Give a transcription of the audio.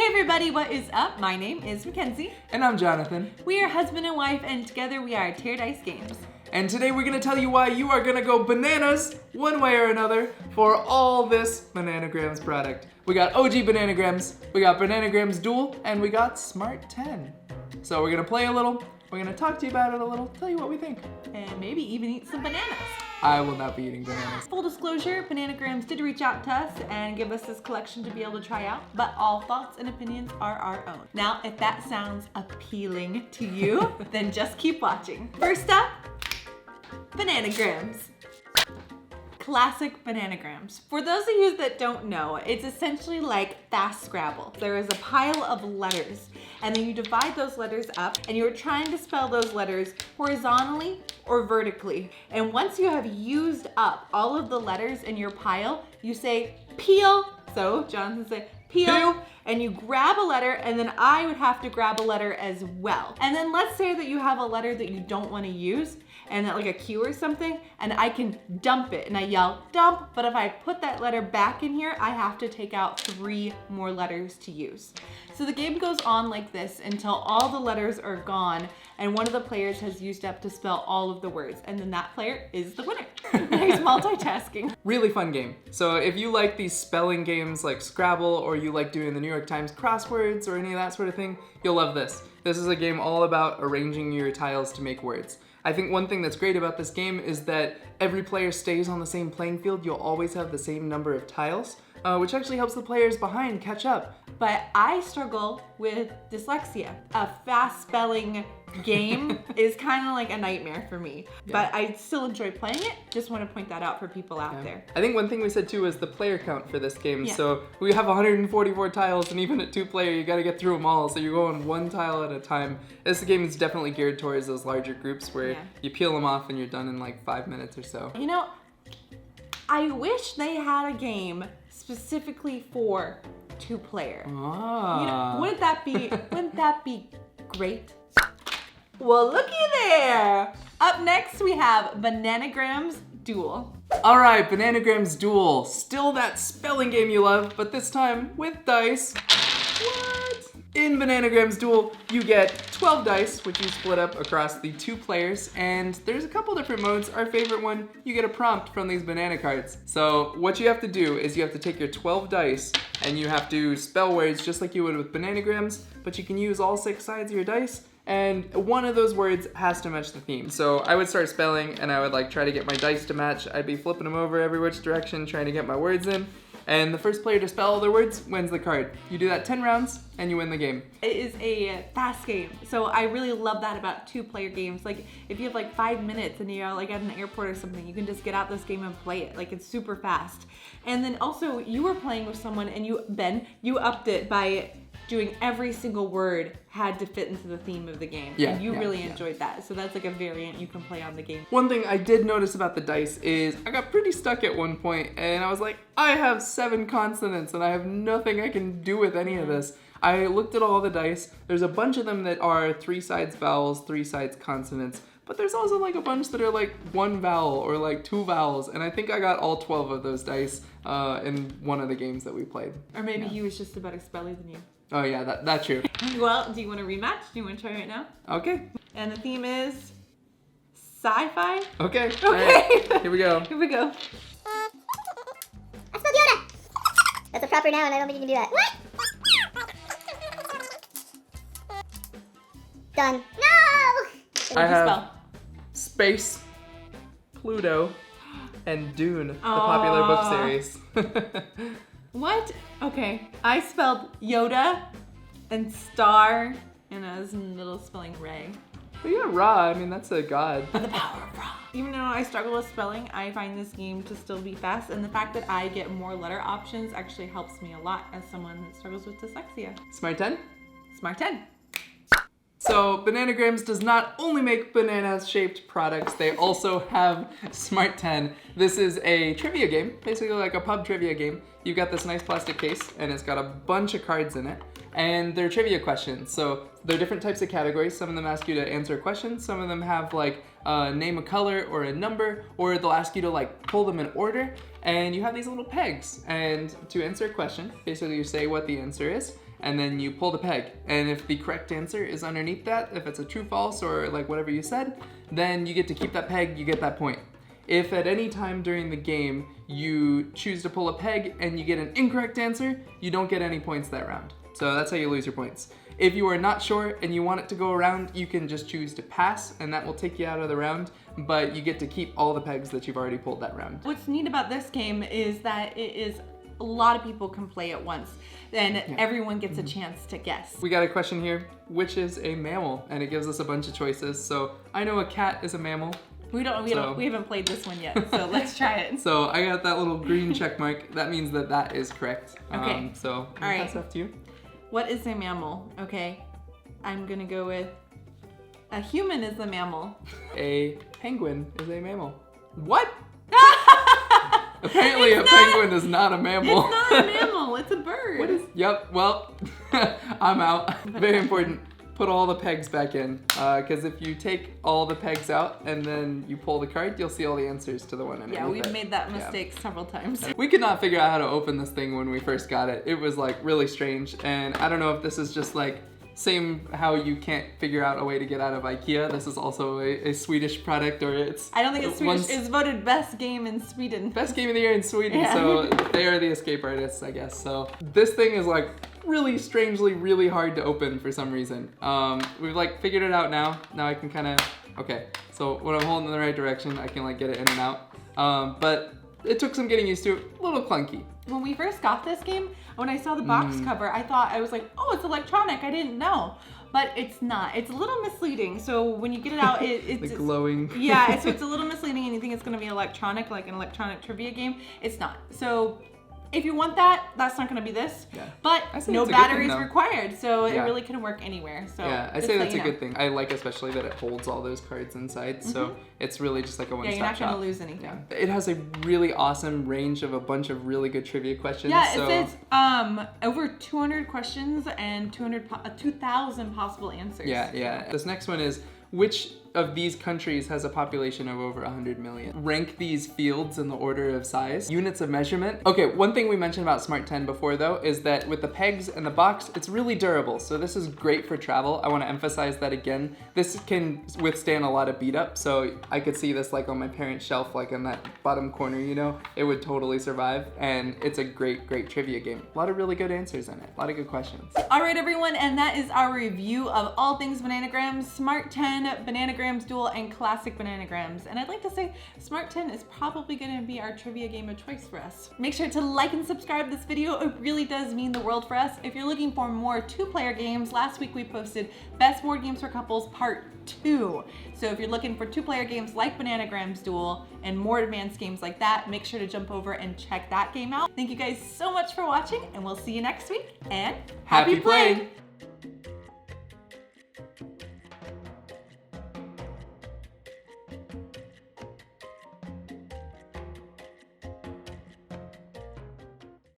everybody, what is up? My name is Mackenzie. And I'm Jonathan. We are husband and wife, and together we are Tear Dice Games. And today we're gonna tell you why you are gonna go bananas, one way or another, for all this Bananagrams product. We got OG Bananagrams, we got Bananagrams Duel, and we got Smart10. So we're gonna play a little, we're gonna talk to you about it a little, tell you what we think. And maybe even eat some bananas. I will not be eating bananas. Full disclosure, Bananagrams did reach out to us and give us this collection to be able to try out, but all thoughts and opinions are our own. Now, if that sounds appealing to you, then just keep watching. First up, Bananagrams. Classic Bananagrams. For those of you that don't know, it's essentially like fast Scrabble. There is a pile of letters, and then you divide those letters up, and you're trying to spell those letters horizontally or vertically. And once you have used up all of the letters in your pile, you say peel. So Jonathan say peel. And you grab a letter, and then I would have to grab a letter as well. And then let's say that you have a letter that you don't want to use, and that like a Q or something, and I can dump it, and I yell dump, but if I put that letter back in here, I have to take out 3 more letters to use. So the game goes on like this until all the letters are gone, and one of the players has used up to spell all of the words, and then that player is the winner. Nice multitasking. Really fun game. So if you like these spelling games like Scrabble, or you like doing the New York Times crosswords or any of that sort of thing, you'll love this. This is a game all about arranging your tiles to make words. I think one thing that's great about this game is that every player stays on the same playing field. You'll always have the same number of tiles, which actually helps the players behind catch up. But I struggle with dyslexia. A fast spelling game is kind of like a nightmare for me. Yeah. But I still enjoy playing it. Just want to point that out for people out there. I think one thing we said too is the player count for this game. Yeah. So we have 144 tiles, and even at 2-player, you got to get through them all. So you're going 1 tile at a time. This game is definitely geared towards those larger groups where you peel them off and you're done in like 5 minutes or so. You know, I wish they had a game specifically for 2-player. Ah. You know, wouldn't that be great? Well, looky there. Up next we have Bananagrams Duel. All right, Bananagrams Duel. Still that spelling game you love, but this time with dice. What? In Bananagrams Duel, you get 12 dice, which you split up across the 2 players, and there's a couple different modes. Our favorite one, you get a prompt from these banana cards. So what you have to do is you have to take your 12 dice, and you have to spell words just like you would with Bananagrams, but you can use all 6 sides of your dice, and one of those words has to match the theme. So I would start spelling, and I would like try to get my dice to match. I'd be flipping them over every which direction, trying to get my words in. And the first player to spell all their words wins the card. You do that 10 rounds, and you win the game. It is a fast game. So I really love that about 2-player games. Like, if you have like 5 minutes and you're like at an airport or something, you can just get out this game and play it. Like, it's super fast. And then also, you were playing with someone, and you upped it by doing every single word had to fit into the theme of the game. Yeah, and you really enjoyed that. So that's like a variant you can play on the game. One thing I did notice about the dice is I got pretty stuck at one point, and I was like, I have 7 consonants and I have nothing I can do with any of this. I looked at all the dice. There's a bunch of them that are 3 sides vowels, 3 sides consonants, but there's also like a bunch that are like 1 vowel or like 2 vowels, and I think I got all 12 of those dice in one of the games that we played. Or maybe he was just a better speller than you. Oh yeah, that's true. Well, do you want to rematch? Do you want to try right now? Okay. And the theme is sci-fi? Okay. Okay. Right. Here we go. Here we go. I spelled Yoda. That's a proper noun. I don't think you can do that. What? Done. No! What I did you have spell? Space, Pluto, and Dune, the popular book series. What? Okay, I spelled Yoda and star and a little spelling Ray. But yeah, Ra, I mean, that's a god. The power of Ra. Even though I struggle with spelling, I find this game to still be fast, and the fact that I get more letter options actually helps me a lot as someone that struggles with dyslexia. Smart10? Smart10. So Bananagrams does not only make banana-shaped products, they also have Smart10. This is a trivia game, basically like a pub trivia game. You've got this nice plastic case, and it's got a bunch of cards in it, and they're trivia questions. So they're different types of categories. Some of them ask you to answer a question. Some of them have like name a color or a number, or they'll ask you to like pull them in order. And you have these little pegs, and to answer a question, basically you say what the answer is, and then you pull the peg. And if the correct answer is underneath that, if it's a true, false, or like whatever you said, then you get to keep that peg, you get that point. If at any time during the game you choose to pull a peg and you get an incorrect answer, you don't get any points that round. So that's how you lose your points. If you are not sure and you want it to go around, you can just choose to pass and that will take you out of the round, but you get to keep all the pegs that you've already pulled that round. What's neat about this game is that it is a lot of people can play at once and everyone gets a chance to guess. We got a question here, which is a mammal? And it gives us a bunch of choices. So I know a cat is a mammal. We haven't played this one yet, so let's try it. So I got that little green check mark. That means that that is correct. Okay. So all right. That's up to you. What is a mammal? Okay, I'm gonna go with a human is a mammal. A penguin is a mammal. What? Apparently a penguin is not a mammal. It's not a mammal, it's a bird. What is? Yep, well, I'm out. Very important. Put all the pegs back in, because if you take all the pegs out and then you pull the card, you'll see all the answers to the one underneath. Yeah, we've made that mistake several times. We could not figure out how to open this thing when we first got it. It was like really strange, and I don't know if this is just like same how you can't figure out a way to get out of IKEA. This is also a Swedish product, or it's... I don't think it's Swedish. It's voted best game in Sweden. Best game of the year in Sweden, Yeah. So they are the escape artists, I guess. So this thing is like really strangely really hard to open for some reason. We've like figured it out now. Now I can kind of, okay. So when I'm holding in the right direction, I can like get it in and out. But it took some getting used to, a little clunky. When we first got this game, when I saw the box cover, I was like, oh, it's electronic. I didn't know. But it's not. It's a little misleading. So when you get it out, it's The glowing. Yeah, so it's a little misleading and you think it's gonna be electronic, like an electronic trivia game. It's not. So if you want that, that's not gonna be this. Yeah. But I say no it's a good thing, batteries though. required, so it Yeah. really can work anywhere. So Yeah, I just say let that's you a know. good thing. I like especially that it holds all those cards inside, so it's really just like a Yeah, one-stop you're not shop. gonna lose anything. It has a really awesome range of a bunch of really good trivia questions. Yeah, so it says over 200 questions and 2,000 possible answers. Yeah. This next one is, which of these countries has a population of over 100 million? Rank these fields in the order of size. Units of measurement. Okay, one thing we mentioned about Smart10 before though is that with the pegs and the box, it's really durable. So this is great for travel. I want to emphasize that again. This can withstand a lot of beat up. So I could see this like on my parents' shelf, like in that bottom corner, you know, it would totally survive. And it's a great trivia game. A lot of really good answers in it. A lot of good questions. All right, everyone, and that is our review of all things Bananagrams, Smart10, Bananagrams Duel, and Classic Bananagrams. And I'd like to say Smart10 is probably going to be our trivia game of choice for us. Make sure to like and subscribe this video. It really does mean the world for us. If you're looking for more two-player games, last week we posted Best Board Games for Couples Part 2. So if you're looking for two-player games like Bananagrams Duel and more advanced games like that, make sure to jump over and check that game out. Thank you guys so much for watching, and we'll see you next week, and happy playing!